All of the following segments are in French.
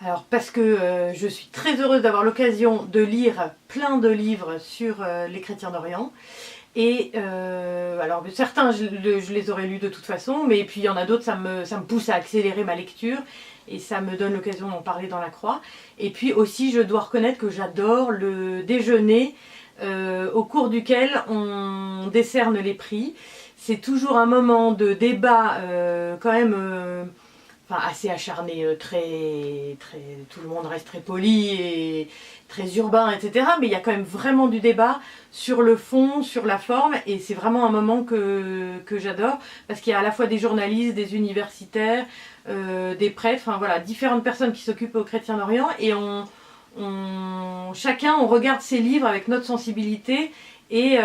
Alors parce que je suis très heureuse d'avoir l'occasion de lire plein de livres sur les chrétiens d'Orient. Et alors certains je les aurais lus de toute façon, mais puis il y en a d'autres, ça me pousse à accélérer ma lecture et ça me donne l'occasion d'en parler dans la croix. Et puis aussi je dois reconnaître que j'adore le déjeuner au cours duquel on décerne les prix. C'est toujours un moment de débat quand même enfin, assez acharné, tout le monde reste très poli et très urbain, etc. Mais il y a quand même vraiment du débat sur le fond, sur la forme, et c'est vraiment un moment que j'adore, parce qu'il y a à la fois des journalistes, des universitaires, des prêtres, enfin voilà, différentes personnes qui s'occupent aux chrétiens d'Orient, et chacun, on regarde ces livres avec notre sensibilité, et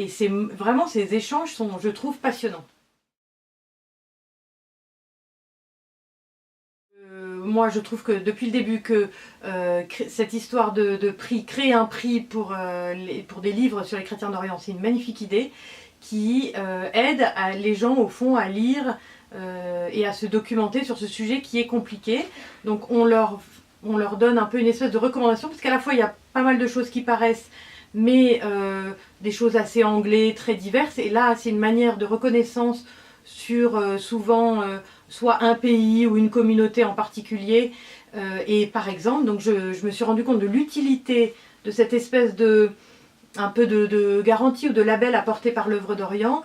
c'est vraiment, ces échanges sont, je trouve, passionnants. Moi, je trouve que depuis le début que cette histoire de prix, créer un prix pour des livres sur les chrétiens d'Orient, c'est une magnifique idée qui aide les gens au fond à lire et à se documenter sur ce sujet qui est compliqué. Donc on leur donne un peu une espèce de recommandation, parce qu'à la fois il y a pas mal de choses qui paraissent, mais des choses assez anglais, très diverses, et là c'est une manière de reconnaissance sur souvent soit un pays ou une communauté en particulier. Et par exemple, donc je me suis rendu compte de l'utilité de cette espèce de un peu de garantie ou de label apporté par l'œuvre d'Orient.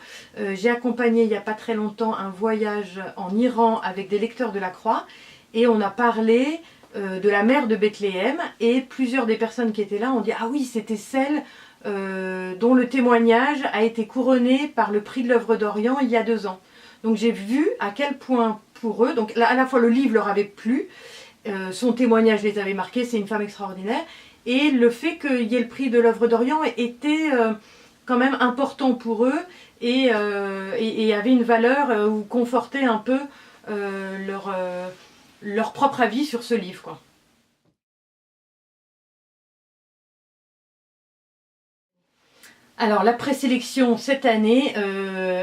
J'ai accompagné il n'y a pas très longtemps un voyage en Iran avec des lecteurs de la Croix, et on a parlé de la mère de Bethléem, et plusieurs des personnes qui étaient là ont dit « Ah oui, c'était celle dont le témoignage a été couronné par le prix de l'œuvre d'Orient il y a 2 ans ». Donc j'ai vu à quel point pour eux, donc à la fois le livre leur avait plu, son témoignage les avait marqués, c'est une femme extraordinaire, et le fait qu'il y ait le prix de l'œuvre d'Orient était quand même important pour eux, et avait une valeur ou confortait un peu leur propre avis sur ce livre, quoi. Alors la présélection cette année,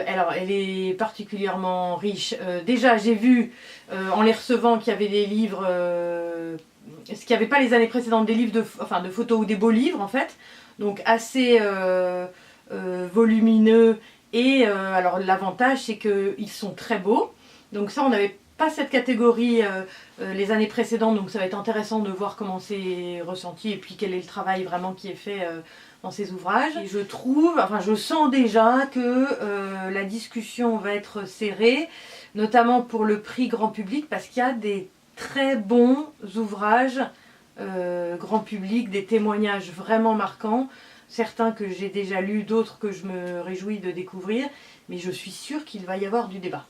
alors elle est particulièrement riche. Déjà j'ai vu en les recevant qu'il y avait des livres, ce qu'il n'y avait pas les années précédentes, des livres de photos ou des beaux livres en fait, donc assez volumineux, et alors l'avantage c'est qu'ils sont très beaux, donc ça on n'avait pas cette catégorie les années précédentes, donc ça va être intéressant de voir comment c'est ressenti et puis quel est le travail vraiment qui est fait dans ces ouvrages. Et je trouve, enfin je sens déjà que la discussion va être serrée, notamment pour le prix grand public, parce qu'il y a des très bons ouvrages grand public, des témoignages vraiment marquants, certains que j'ai déjà lus, d'autres que je me réjouis de découvrir, mais je suis sûre qu'il va y avoir du débat.